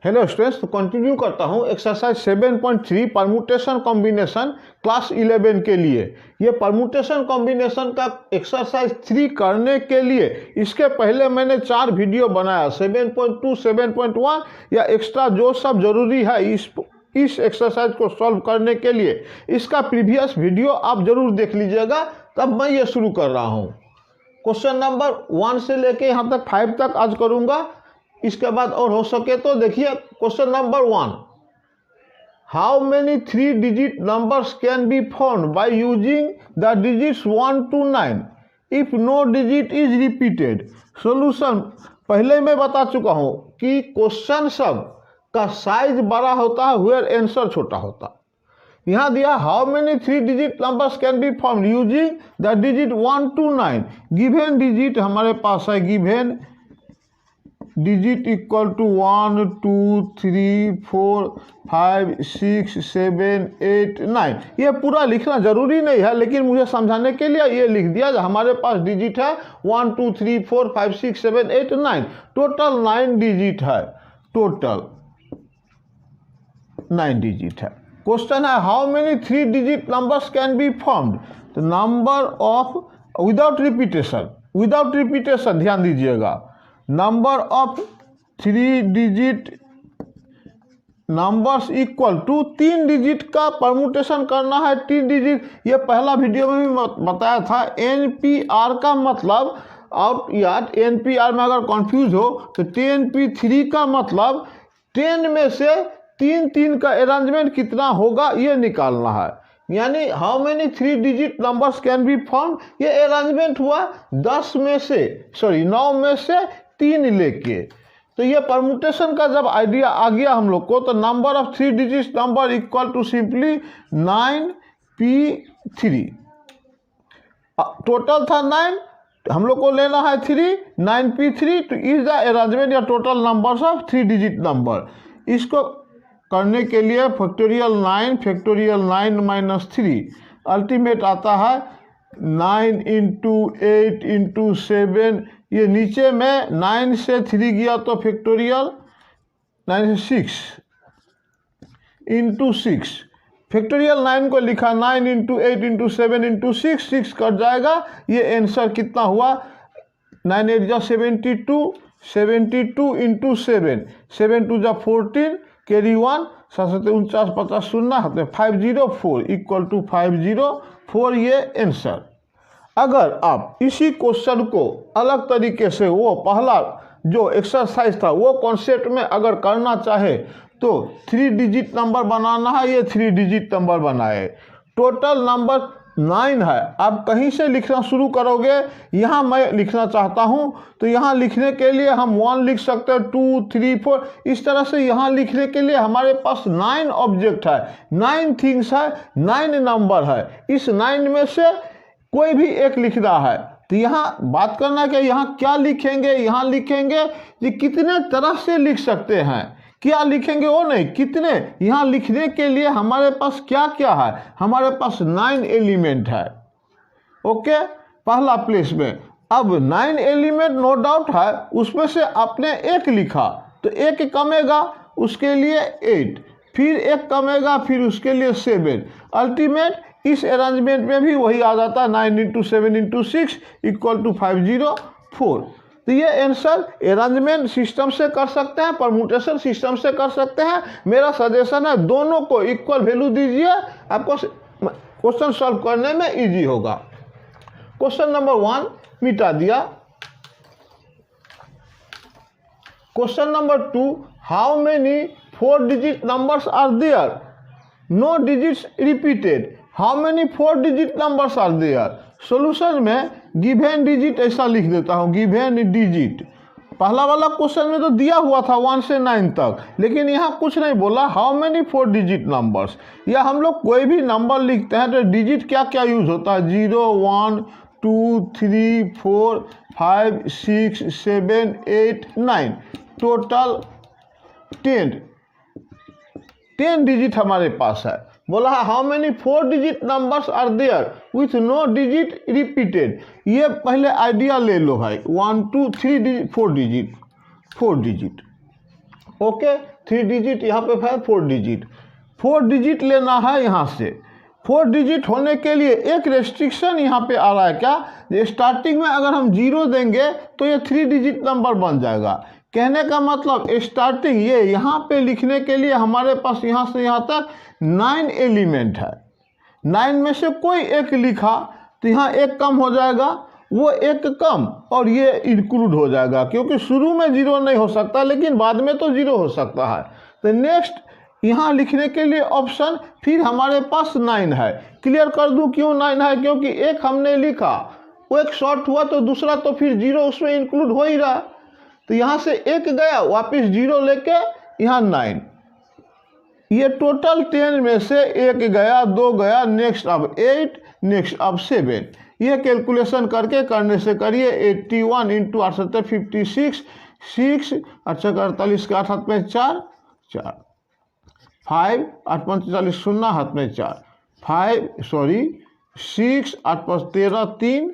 Hello students, तो continue करता हूँ एक्सरसाइज 7.3 परम्यूटेशन कॉम्बिनेशन क्लास 11 के लिए। ये परम्यूटेशन कॉम्बिनेशन का एक्सरसाइज 3 करने के लिए इसके पहले मैंने 4 वीडियो बनाया 7.2, 7.1 या एक्स्ट्रा जो सब जरूरी है इस एक्सरसाइज को सॉल्व करने के लिए। इसका प्रीवियस वीडियो आप जरूर देख लीजिएगा। तब मैं ये शुरू कर रहा हूँ। क्वेश्चन नंबर 1 से लेके यहाँ तक 5 तक आज करूँगा। इसके बाद और हो सके तो देखिए question number 1, how many 3 digit numbers can be found by using the digits 1 to 9 if no digit is repeated. Solution पहले मैं बता चुका हूं कि क्वेश्चन सब का साइज बड़ा होता है वेयर आंसर छोटा होता है। यहाँ दिया how many 3 digit numbers can be found using the digit 1 to 9। Given digit हमारे पास है, गिवन डिजिट इक्वल टू 1 2 3 4 5 6 7 8 9। ये पूरा लिखना जरूरी नहीं है, लेकिन मुझे समझाने के लिए ये लिख दिया। हमारे पास डिजिट है 1 2 3 4 5 6 7 8 9, टोटल 9 डिजिट है, टोटल 9 डिजिट है। क्वेश्चन है how many 3 digit numbers can be formed. तो नंबर ऑफ विदाउट रिपीटेशन ध्यान दीजिएगा। Number of 3 digit numbers equal to 3 digit का परम्यूटेशन करना है। 3 डिजिट ये पहला वीडियो में भी बताया था। NPR का मतलब आउट यार NPR में अगर कंफ्यूज हो तो 10P3 का मतलब 10 में से 3 का अरेंजमेंट कितना होगा ये निकालना है। यानी how many 3 digit numbers can be found, ये अरेंजमेंट हुआ 9 में से 3 लेके। तो ये परम्यूटेशन का जब आइडिया आ गया हम लोग को, तो number of 3 digit number equal to simply 9P3। Total था 9, हम लोग को लेना है 3, 9P3 two is the arrangement या total numbers of 3 digit number. इसको करने के लिए फैक्टोरियल 9 माइनस 3 अल्टीमेट आता है 9 इंटू 8 इंटू 7। ये नीचे में 9 से 3 गया तो फैक्टोरियल 9 से 6 इंटू 6। फैक्टोरियल 9 को लिखा 9 इंटू 8 इंटू 7 इंटू 6 कट जाएगा। ये आंसर कितना हुआ 9 8 जा 72 इंटू 7 7 2 जा 14 कैरी 1 7 49 50 शून्य 504 इक्वल टू 504 ये आंसर। अगर आप इसी क्वेश्चन को अलग तरीके से वो पहला जो एक्सरसाइज था वो कॉन्सेप्ट में अगर करना चाहे तो 3 डिजिट नंबर बनाना है। ये 3 डिजिट नंबर बनाए, टोटल नंबर 9 है। आप कहीं से लिखना शुरू करोगे, यहाँ मैं लिखना चाहता हूँ तो यहाँ लिखने के लिए हम 1 लिख सकते हैं, 2 3 4 इस तरह से। यहाँ लिखने के लिए हमारे पास 9 ऑब्जेक्ट है, 9 थिंग्स है, 9 नंबर है। इस 9 में से कोई भी एक लिखना है। तो यहाँ बात करना कि यहाँ क्या लिखेंगे, यहाँ लिखेंगे कि कितने तरह से लिख सकते हैं, क्या लिखेंगे वो नहीं, कितने। यहाँ लिखने के लिए हमारे पास क्या क्या है, हमारे पास 9 एलिमेंट है। ओके, पहला प्लेस में अब 9 एलिमेंट नो डाउट है, उसमें से आपने एक लिखा तो एक कमेगा, उसके लिए 8, फिर एक कमेगा, फिर उसके लिए 7। अल्टीमेट इस अरेंजमेंट में भी वही आ जाता है 9 इंटू 7 इंटू 6 इक्वल टू 504। तो ये आंसर अरेंजमेंट सिस्टम से कर सकते हैं, परम्यूटेशन सिस्टम से कर सकते हैं। मेरा सजेशन है दोनों को इक्वल वैल्यू दीजिए, आपको क्वेश्चन सॉल्व करने में इजी होगा। क्वेश्चन नंबर 1 मिटा दिया। Question number 2, how many 4 digit numbers are there, no digits repeated. How many 4 digit numbers are there. Solution में गिवन डिजिट ऐसा लिख देता हूँ, गिवन डिजिट। पहला वाला क्वेश्चन में तो दिया हुआ था 1 से 9 तक, लेकिन यहाँ कुछ नहीं बोला हाउ मेनी 4 डिजिट नंबर्स। या हम लोग कोई भी नंबर लिखते हैं तो डिजिट क्या क्या यूज होता है, 0 1 2 3 4 5 6 7 8 9, टोटल 10 डिजिट हमारे पास है। बोला है how many 4 digit numbers are there with no digit repeated. ये पहले आइडिया ले लो भाई, 1 2 3 4 डिजिट। ओके, 3 डिजिट यहाँ पे है, 4 डिजिट, 4 डिजिट लेना है यहाँ से। 4 डिजिट होने के लिए एक रेस्ट्रिक्शन यहाँ पे आ रहा है क्या, स्टार्टिंग में अगर हम 0 देंगे तो ये 3 डिजिट नंबर बन जाएगा। कहने का मतलब स्टार्टिंग ये यहाँ पे लिखने के लिए हमारे पास यहाँ से यहाँ तक 9 एलिमेंट है, 9 में से कोई एक लिखा तो यहाँ एक कम हो जाएगा, वो एक कम और ये इंक्लूड हो जाएगा, क्योंकि शुरू में 0 नहीं हो सकता लेकिन बाद में तो 0 हो सकता है। तो नेक्स्ट यहाँ लिखने के लिए ऑप्शन फिर हमारे पास 9 है। क्लियर कर दूं क्यों 9 है, क्योंकि एक हमने लिखा वो एक शॉर्ट हुआ तो दूसरा तो फिर 0 उसमें इंक्लूड हो ही रहा, तो यहाँ से एक गया वापस 0 लेके यहाँ 9, ये टोटल 10 में से एक गया, 2 गया, नेक्स्ट अब 8, नेक्स्ट अब 7। ये कैलकुलेशन करके करने से करिए 81 इंटू 8 7 56, 6 8 48 के 8 हाथ में 4 4, 5 8 5 40 0 हाथ में 4, 6 8 5 13 3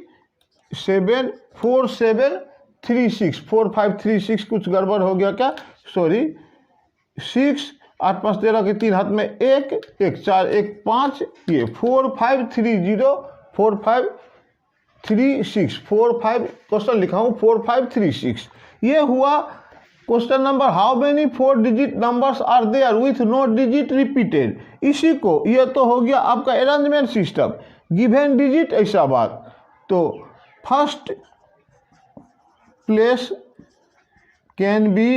7 4 7 3 6 4 5 3 6 कुछ गड़बड़ हो गया क्या, सॉरी 6 8 5 13 के 3 हाथ में 1 1 4 1 5, ये 4 5 3 0 4 5 3 6 4 5 क्वेश्चन लिखा हूँ 4 5 3 6। ये हुआ question number, how many 4 digit numbers are there with no digit repeated. इसी को ये तो हो गया आपका अरेंजमेंट सिस्टम, गिवन डिजिट ऐसा बात। तो first place can be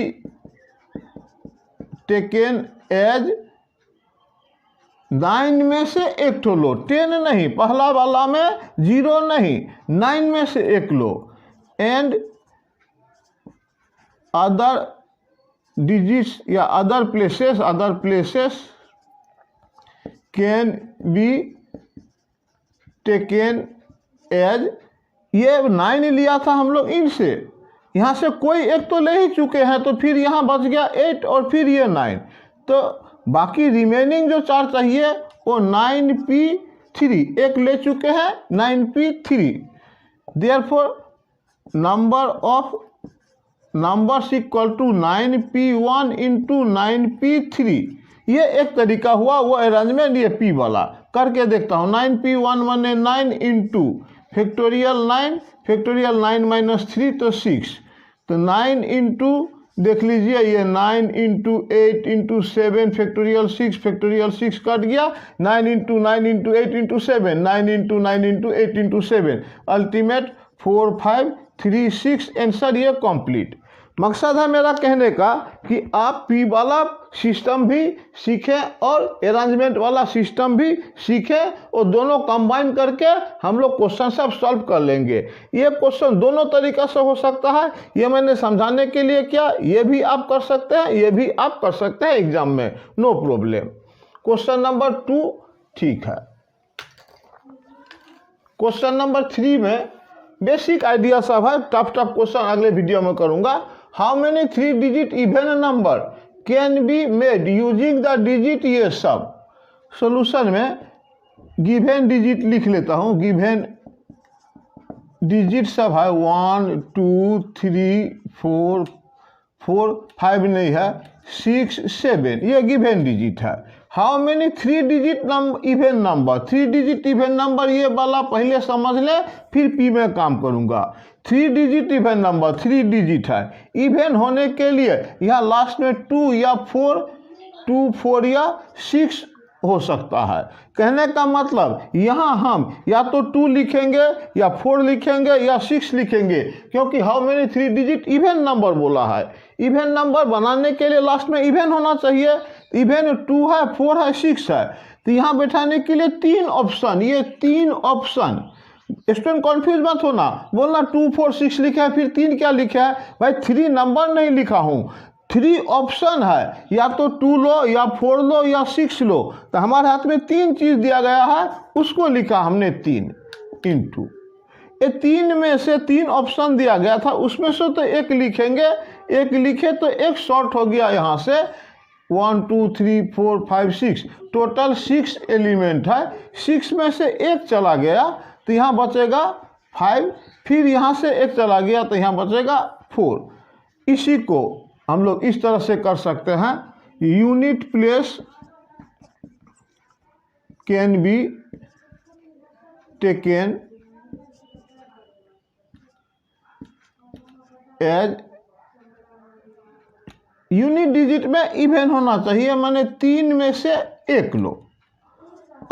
taken as 9 में से एक तो लो, 10 नहीं, पहला वाला में 0 नहीं, 9 में से एक लो, एंड अदर डिजिट्स या other places can be taken as, ये 9 लिया था हम लोग इनसे, यहाँ से कोई एक तो ले ही चुके हैं तो फिर यहाँ बच गया 8 और फिर ये 9, तो बाकी रिमेनिंग जो 4 चाहिए वो 9p3 एक ले चुके हैं 9p3, therefore numbers equal to 9p1 into 9p3। ये एक तरीका हुआ, वो अरेंजमेंट ये p वाला करके देखता हूँ। 9p1 माने 9 इंटू फैक्टोरियल 9 माइनस 3 तो 6, तो 9 इंटू देख लीजिए ये 9 इंटू 8 इंटू 7 फैक्टोरियल 6 कट गया, 9 into 8 into 7, 9 into 8 into 7, ultimate 4 5 3 6 answer ये कंप्लीट। मकसद है मेरा कहने का कि आप पी वाला सिस्टम भी सीखें और अरेंजमेंट वाला सिस्टम भी सीखें, और दोनों कंबाइन करके हम लोग क्वेश्चन सब सॉल्व कर लेंगे। ये क्वेश्चन दोनों तरीक़ा से हो सकता है, ये मैंने समझाने के लिए किया, ये भी आप कर सकते हैं, ये भी आप कर सकते हैं एग्जाम में, नो प्रॉब्लम। क्वेश्चन नंबर 2 ठीक है। क्वेश्चन नंबर 3 में बेसिक आइडिया सब है, टफ क्वेश्चन अगले वीडियो में करूंगा। How many 3 digit even number can be made using the digit, ये सब सॉल्यूशन में गिवन डिजिट लिख लेता हूँ। गिवन डिजिट सब है 1 2 3 4 5 नहीं है, 6 7, ये गिवन डिजिट है। How many 3 digit even number, 3 digit even number ये वाला पहले समझ ले, फिर पी में काम करूंगा। 3 डिजिट इवन नंबर 3 डिजिट है, इवन होने के लिए यहाँ लास्ट में 2 या 4 या 6 हो सकता है। कहने का मतलब यहाँ हम या तो 2 लिखेंगे या 4 लिखेंगे या 6 लिखेंगे, क्योंकि how many 3 digit even number बोला है। इवन नंबर बनाने के लिए लास्ट में इवन होना चाहिए, इवन 2 है 4 है 6 है, तो यहाँ बैठाने के लिए 3 ऑप्शन, ये 3 ऑप्शन। स्टूडेंट कॉन्फ्यूज मत होना, बोलना 2 4 6 लिखा है फिर 3 क्या लिखा है, भाई 3 नंबर नहीं लिखा हूँ, 3 ऑप्शन है, या तो 2 लो या 4 लो या 6 लो, तो हमारे हाथ में 3 चीज़ दिया गया है, उसको लिखा हमने 3 इंटू, ये 3 में से 3 ऑप्शन दिया गया था, उसमें से तो एक लिखेंगे, एक लिखे तो एक शॉर्ट हो गया, यहाँ से 1 2 3 4 5 6 टोटल 6 एलिमेंट है, 6 में से एक चला गया तो यहाँ बचेगा 5, फिर यहाँ से एक चला गया तो यहाँ बचेगा 4। इसी को हम लोग इस तरह से कर सकते हैं, unit place can be taken as, unit digit में इवन होना चाहिए, माने 3 में से 1 लो।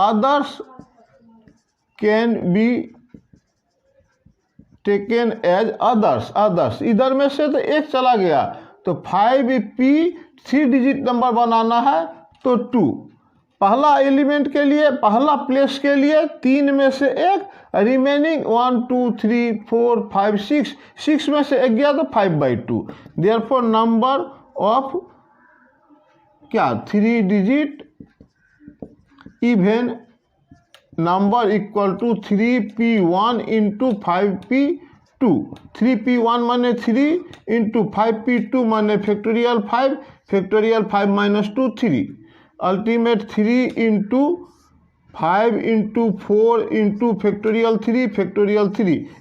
Others can be taken as others इधर में से तो 1 चला गया, तो 5p 3 डिजिट नंबर बनाना है तो 2, पहला एलिमेंट के लिए, पहला प्लेस के लिए 3 में से 1, रिमेनिंग 1 2 3 4 5 6 में से 1 गया तो 5/2। देयरफॉर नंबर ऑफ क्या 3 digit even number equal to 3p1 into 5p2। 3p1 माने 3 इंटू 5p2 माने factorial 5 minus 2 3, ultimate 3 into 5 into 4 into factorial 3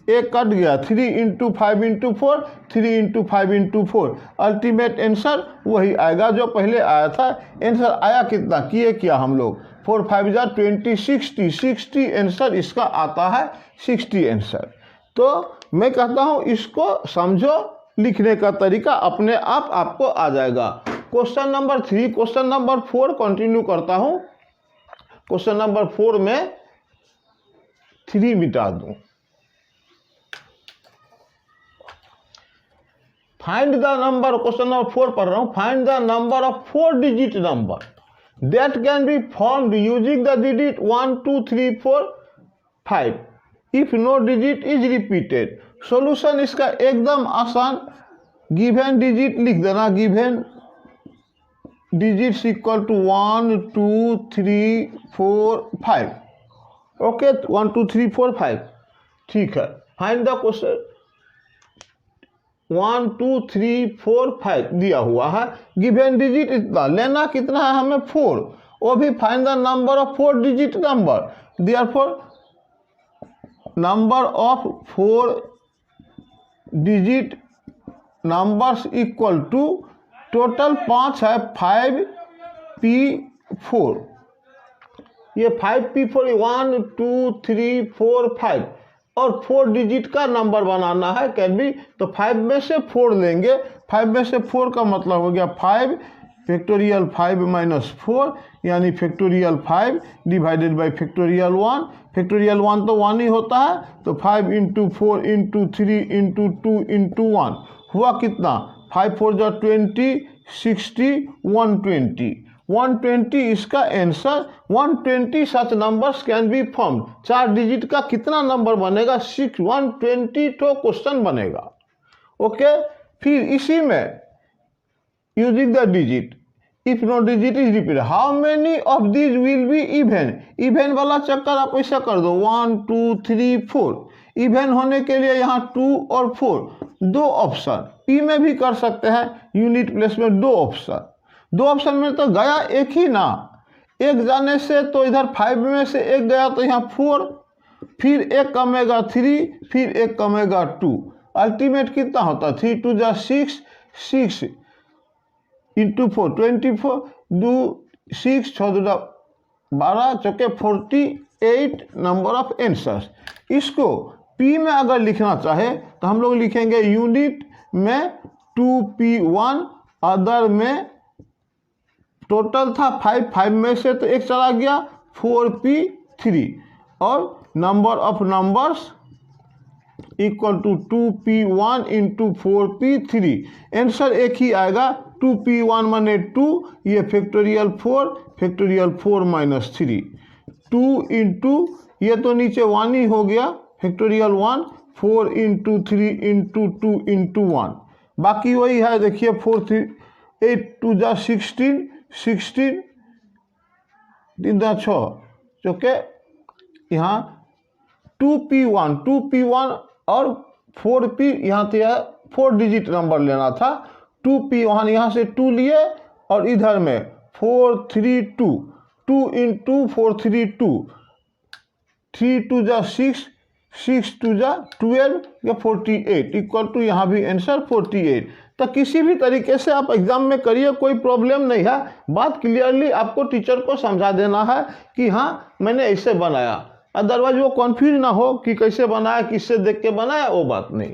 एक कट गया, 3 into 5 into 4 3 into 5 into 4, ultimate answer वही आएगा जो पहले आया था। आंसर आया कितना किए क्या हम लोग, 4 5 जा 20 60 आंसर इसका आता है, 60 आंसर। तो मैं कहता हूँ इसको समझो, लिखने का तरीका अपने आप आपको आ जाएगा। Question number 3, question number 4 continue करता हूँ। क्वेश्चन नंबर 4 में 3 मिटा दूं। Find the number, question number 4 पढ़ रहा हूं। Find the number of 4 digit number that can be formed using the digit 1 2 3 4 5 if no digit is repeated. Solution इसका एकदम आसान, गिवन डिजिट लिख देना, given digits equal to 1 2 3 4 5। Okay, 1 2 3 4 5 ठीक है। फाइंड द क्वेश्चन 1 2 3 4 5 दिया हुआ है, गिवन डिजिट इतना लेना, कितना है हमें 4, वो भी find the number of 4 digit number, therefore number of 4 digit numbers equal to total 5 है 5p4, ये 5p4 1 2 3 4 5 और 4 डिजिट का नंबर बनाना है कैन बी, तो 5 में से 4 लेंगे, 5 में से 4 का मतलब हो गया 5 फैक्टोरियल 5 माइनस 4 यानी factorial 5 divided by factorial 1, factorial 1 तो 1 ही होता है, तो 5 इंटू 4 इंटू 3 इंटू 2 इंटू 1 हुआ कितना, 5 4 जा 20 60 120 इसका answer. 120 such numbers can be formed, 4 digit का कितना नंबर बनेगा, 120 तो क्वेश्चन बनेगा। ओके, फिर इसी में using the digit if no digit is repeated, how many of these will be even, even वाला चक्कर आप ऐसा कर दो 1 2 3 4, इवन होने के लिए यहाँ 2 और 4 दो ऑप्शन, पी में भी कर सकते हैं, यूनिट प्लेस में 2 ऑप्शन, 2 ऑप्शन में तो गया एक ही ना, एक जाने से तो इधर 5 में से 1 गया तो यहाँ 4, फिर 1 कमेगा 3, फिर 1 कमेगा 2, अल्टीमेट कितना होता, 3 2 जा 6 इंटू 4 24 2 6 6 2 12 चौके 48 नंबर ऑफ आंसर्स। इसको पी में अगर लिखना चाहे तो हम लोग लिखेंगे यूनिट में 2p1, अदर में टोटल था 5 में से तो 1 चला गया 4p3 और number of numbers equal to 2p1 into 4p3, answer एक ही आएगा, 2p1 माने 2, ये फैक्टोरियल 4 माइनस 3, 2 इंटू ये तो नीचे 1 ही हो गया, फैक्टोरियल 1 4 इंटू 3 इंटू 2 इंटू 1, बाकी वही है, देखिए 4 3 8 2 जा 16 3 जा 6 चौके यहाँ 2p1 और 4p यहाँ से 4 डिजिट नंबर लेना था, 2p1 यहाँ से 2 लिए और इधर में 4 3 2 2 इंटू 4 3 2 3 2 जा 6 2 जा 12 या 48 इक्वल टू यहाँ भी आंसर 48, तो किसी भी तरीके से आप एग्ज़ाम में करिए, कोई प्रॉब्लम नहीं है। बात क्लियरली आपको टीचर को समझा देना है कि हाँ मैंने ऐसे बनाया, अदरवाइज वो कन्फ्यूज ना हो कि कैसे बनाया, किससे देख के बनाया, वो बात नहीं।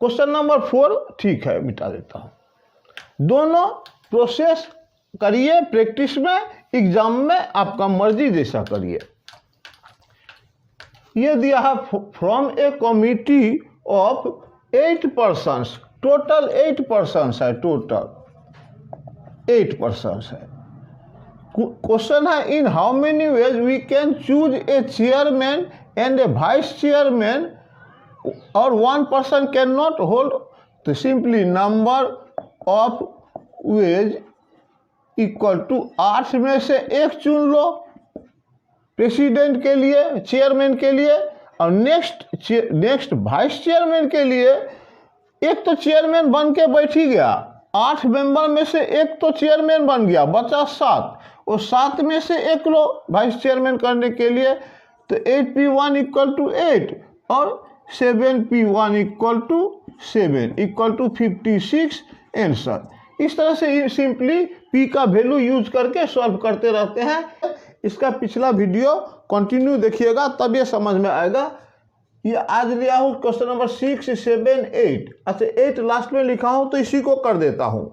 क्वेश्चन नंबर 4 ठीक है, मिटा देता हूँ। दोनों प्रोसेस करिए प्रैक्टिस में, एग्जाम में आपका मर्जी जैसा करिए। ये दिया है from a committee of 8 persons, total 8 persons है, टोटल 8 पर्सन्स है। क्वेश्चन है in how many ways we can choose a chairman and a vice chairman और 1 पर्सन कैन नॉट होल्ड। तो simply number of ways equal to 8 में से 1 चुन लो president के लिए, चेयरमैन के लिए, और नेक्स्ट वाइस चेयरमैन के लिए एक तो चेयरमैन बन के बैठ ही गया, 8 मेंबर में से एक तो चेयरमैन बन गया, बचा 7, और 7 में से 1 लो वाइस चेयरमैन करने के लिए। तो 8P1 इक्वल टू 8 और 7P1 equal to 7 equal to 56 answer. इस तरह से सिंपली P का वैल्यू यूज करके सॉल्व करते रहते हैं। इसका पिछला वीडियो कंटिन्यू देखिएगा, तब ये समझ में आएगा। ये आज लिया हूँ क्वेश्चन नंबर 6, 7, 8। अच्छा 8 लास्ट में लिखा हूँ तो इसी को कर देता हूँ।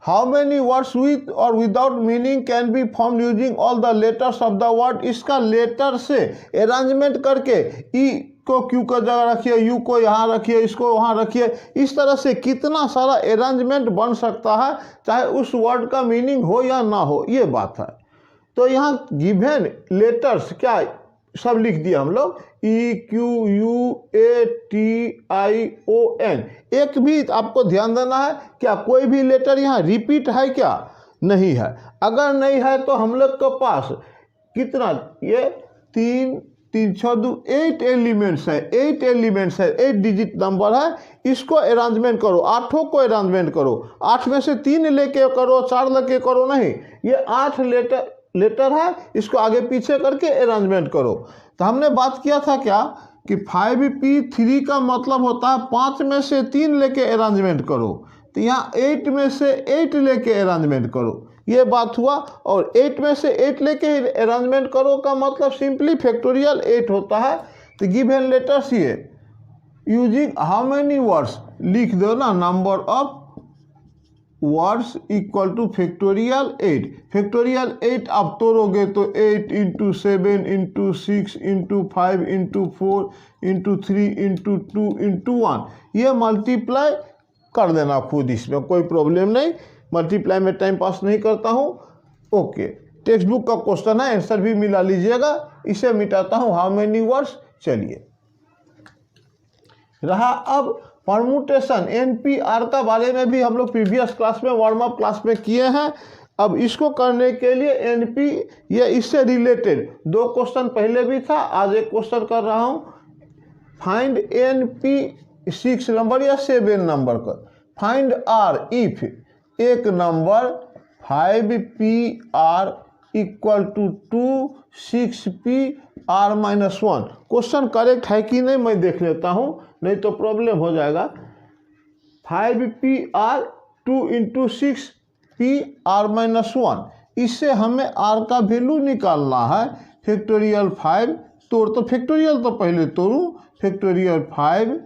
हाउ मेनी वर्ड्स विथ और without meaning can be form using all the letters of the word. इसका लेटर से अरेंजमेंट करके ई को क्यू का जगह रखिए, यू को यहाँ रखिए, इसको वहाँ रखिए, इस तरह से कितना सारा अरेंजमेंट बन सकता है, चाहे उस वर्ड का मीनिंग हो या ना हो, ये बात है। तो यहाँ गिवन लेटर्स क्या सब लिख दिया हम लोग, E Q U A T I O N. एक भी आपको ध्यान देना है, क्या कोई भी लेटर यहाँ रिपीट है क्या? नहीं है। अगर नहीं है तो हम लोग के पास कितना, ये 3 6 2 8 एलिमेंट्स है, 8 एलिमेंट्स है, 8 डिजिट नंबर है। इसको अरेंजमेंट करो, 8 को अरेंजमेंट करो, 8 में से 3 लेके करो, 4 लेके करो, नहीं, ये 8 लेटर है, इसको आगे पीछे करके अरेंजमेंट करो। तो हमने बात किया था क्या कि 5P3 का मतलब होता है 5 में से 3 लेके अरेंजमेंट करो। तो यहाँ 8 में से 8 लेके अरेंजमेंट करो, ये बात हुआ। और 8 में से 8 लेके अरेंजमेंट करो का मतलब सिंपली फैक्टोरियल 8 होता है। तो गिवन लेटर्स ये यूजिंग हाउ मेनी वर्ड्स लिख दो ना, number of words equal to factorial 8। Factorial 8 आप तोड़ोगे तो 8 × 7 × 6 × 5 × 4 × 3 × 2 × 1, ये मल्टीप्लाई कर देना खुद, इसमें कोई प्रॉब्लम नहीं। मल्टीप्लाई में टाइम पास नहीं करता हूँ। ओके, टेक्स्ट बुक का क्वेश्चन है, आंसर भी मिला लीजिएगा। इसे मिटाता हूँ, हाउ मेनी वर्ड्स। चलिए रहा अब परमुटेशन, NPR का बारे में भी हम लोग प्रीवियस क्लास में, वार्म अप क्लास में किए हैं। अब इसको करने के लिए NP, ये इससे रिलेटेड 2 क्वेश्चन पहले भी था, आज एक क्वेश्चन कर रहा हूँ। फाइंड NP 6 नंबर या 7 नंबर का, फाइंड R इफ एक नंबर 5PR equal to 2 6PR - 1। Question correct है कि नहीं मैं देख लेता हूँ, नहीं तो प्रॉब्लम हो जाएगा। 5PR 2 × 6PR - 1, इससे हमें R का वैल्यू निकालना है। फैक्टोरियल 5 तोड़, तो फैक्टोरियल तो पहले तोड़ूँ, factorial 5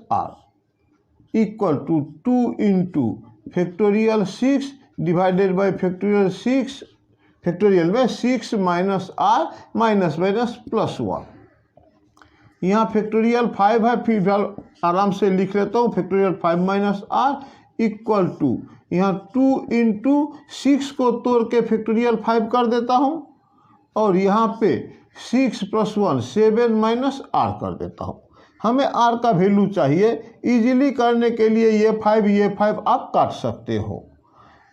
- R equal to 2 × factorial 6 divided by factorial 6, factorial में 6 - R माइनस प्लस 1। यहाँ फैक्टोरियल 5 है, फिर आराम से लिख लेता हूँ, फैक्टोरियल 5 - R इक्वल टू, यहाँ 2 × 6 को तोड़ के फैक्टोरियल 5 कर देता हूँ, और यहाँ पे 6 + 1 7 - R कर देता हूँ। हमें R का वैल्यू चाहिए। इजीली करने के लिए ये 5 आप काट सकते हो,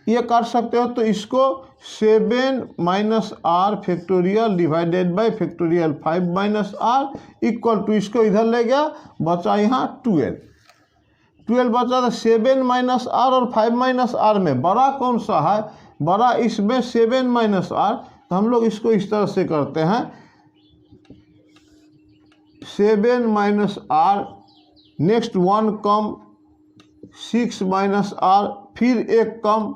ये काट सकते हो। तो इसको 7 - R factorial divided by factorial 5 - R equal to, इसको इधर ले गया, बचा यहाँ 12 बचा। 7 - R और 5 - R में बड़ा कौन सा है? बड़ा इसमें 7 - R। तो हम लोग इसको इस तरह से करते हैं, 7 - R, नेक्स्ट 1 कम 6 माइनस आर, फिर एक कम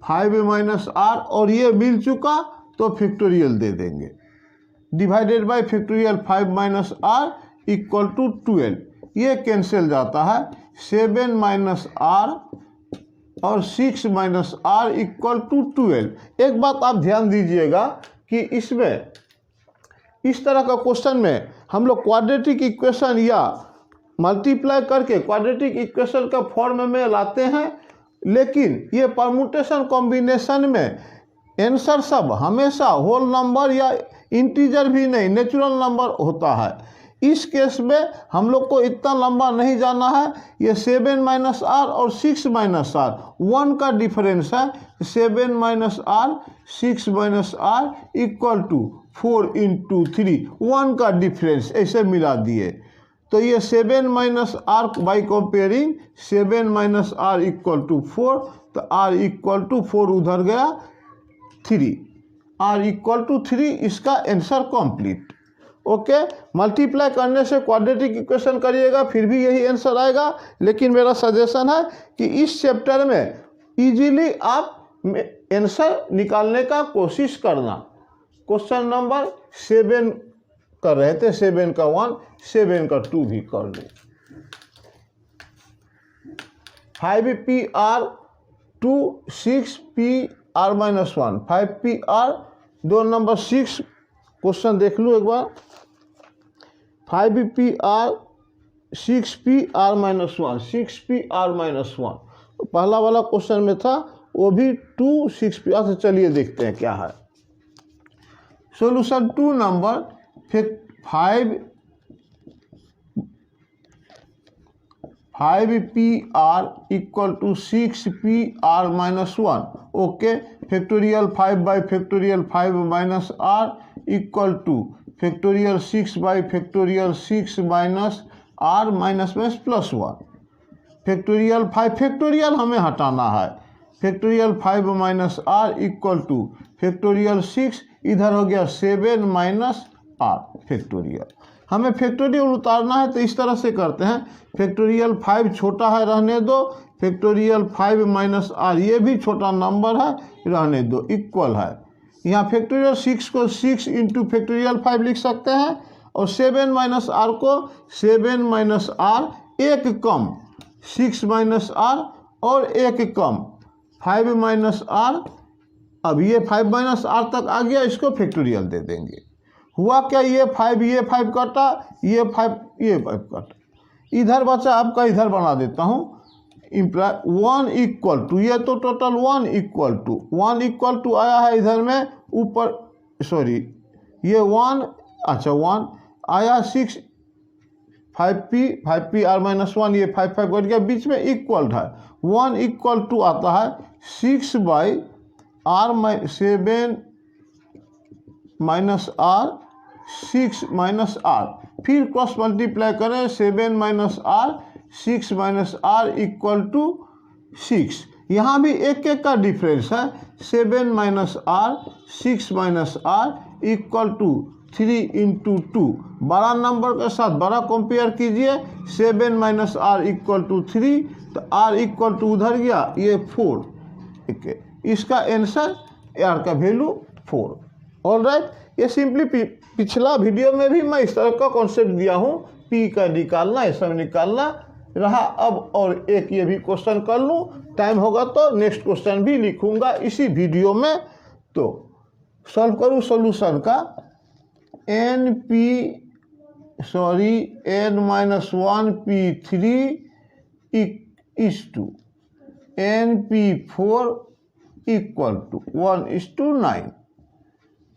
5 माइनस आर, और ये मिल चुका तो फैक्टोरियल दे देंगे। Divided by factorial 5 minus R equal to 12, ये कैंसिल जाता है। 7 माइनस आर और 6 माइनस आर इक्वल टू 12। एक बात आप ध्यान दीजिएगा कि इसमें इस तरह का क्वेश्चन में हम लोग क्वाड्रेटिक इक्वेशन या मल्टीप्लाई करके क्वाड्रेटिक इक्वेशन का फॉर्म में लाते हैं, लेकिन ये परमुटेशन कॉम्बिनेशन में आंसर सब हमेशा होल नंबर या इंटीजर भी नहीं, नेचुरल नंबर होता है। इस केस में हम लोग को इतना लंबा नहीं जाना है। ये 7 माइनस आर और 6 माइनस आर 1 का डिफरेंस है। 7 minus R 6 minus R equal to 4 into 3, 1 का डिफरेंस ऐसे मिला दिए। तो ये 7 minus R by comparing 7 minus R equal to 4, तो आर इक्वल टू 4 उधर गया 3, आर इक्वल टू 3, इसका आंसर कंप्लीट। ओके, मल्टीप्लाई करने से क्वाड्रेटिक इक्वेशन करिएगा फिर भी यही आंसर आएगा, लेकिन मेरा सजेशन है कि इस चैप्टर में इजीली आप आंसर निकालने का कोशिश करना। क्वेश्चन नंबर 7 कर रहे थे, 7 का 1, 7 का 2 भी कर लो। 5PR 2 6PR minus 1, 5PR 2 number 6 question देख लो एक बार। 5PR 6PR minus 1, 6PR minus 1 पहला वाला क्वेश्चन में था, वो भी 2 6PR से। चलिए देखते हैं क्या है solution. 2 number 5PR equal to 6PR minus 1। Okay, factorial 5 by factorial 5 minus R equal to factorial 6 by factorial 6 minus R minus में प्लस 1। फैक्टोरियल 5 फैक्टोरियल हमें हटाना है। Factorial 5 minus R equal to factorial 6, इधर हो गया 7 माइनस आर फैक्टोरियल। हमें factorial उतारना है तो इस तरह से करते हैं। फैक्टोरियल 5 छोटा है, रहने दो। फैक्टोरियल 5 माइनस आर, ये भी छोटा नंबर है, रहने दो, इक्वल है। यहाँ फैक्टोरियल 6 को 6 इंटू फैक्टोरियल 5 लिख सकते हैं, और 7 माइनस आर को 7 माइनस आर, एक कम 6 माइनस आर और एक कम 5 माइनस आर। अब ये 5 माइनस आर तक आ गया, इसको फैक्टोरियल दे देंगे। हुआ क्या, ये 5 कटा, ये 5 कटा, इधर बचा आपका, इधर बना देता हूँ। 1 इक्वल टू, ये तो टोटल 1 इक्वल टू आया है इधर में ऊपर, सॉरी ये 1, अच्छा 1 आया, 6 5PR माइनस 1, ये 5 कट गया, बीच में इक्वल है। 1 इक्वल टू आता है 6 by R 7 minus R 6 minus R, फिर क्रॉस मल्टीप्लाई करें 7 minus R 6 minus R equal to 6। यहाँ भी एक का डिफरेंस है। 7 minus R 6 minus R equal to 3 into 2, बड़ा नंबर के साथ बड़ा कंपेयर कीजिए। 7 माइनस आर इक्वल टू 3, तो आर इक्वल टू उधर गया, ये 4। ठीक है, इसका आंसर आर का वैल्यू 4। ऑलराइट, ये सिंपली पिछला वीडियो में भी मैं इस तरह का कॉन्सेप्ट दिया हूँ, पी का निकालना, ये सब निकालना रहा। अब और एक ये भी क्वेश्चन कर लूँ, टाइम होगा तो नेक्स्ट क्वेश्चन भी लिखूँगा इसी वीडियो में। तो सॉल्व करूँ सॉल्यूशन का। n-1p3 is to np4 equal to 1:9।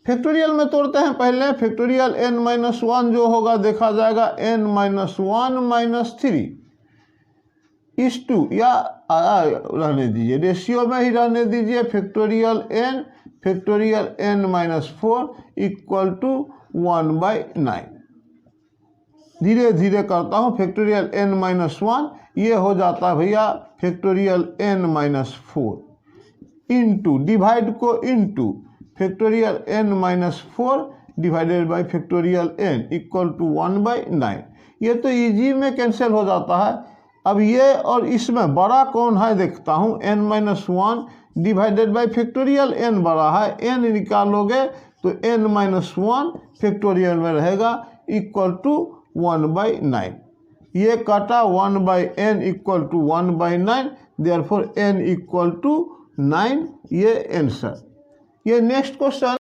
फैक्टोरियल में तोड़ते हैं पहले। फैक्टोरियल n-1 जो होगा देखा जाएगा n-1 -3 इस टू, या रहने दीजिए, रेशियो में ही रहने दीजिए। Factorial n-4 equal to 1/9। धीरे धीरे करता हूँ। फैक्टोरियल n-1 ये हो जाता है भैया फैक्टोरियल n-4 इंटू, डिवाइड को into factorial n-4 divided by factorial n equal to 1/9। ये तो इजी में कैंसिल हो जाता है। अब ये और इसमें बड़ा कौन है देखता हूँ, n-1 divided by factorial n बड़ा है, n निकालोगे तो n-1 फैक्टोरियल में रहेगा इक्वल टू 1/9। ये काटा 1/n equal to 1/9, therefore n equal to 9, ये आंसर। ये नेक्स्ट क्वेश्चन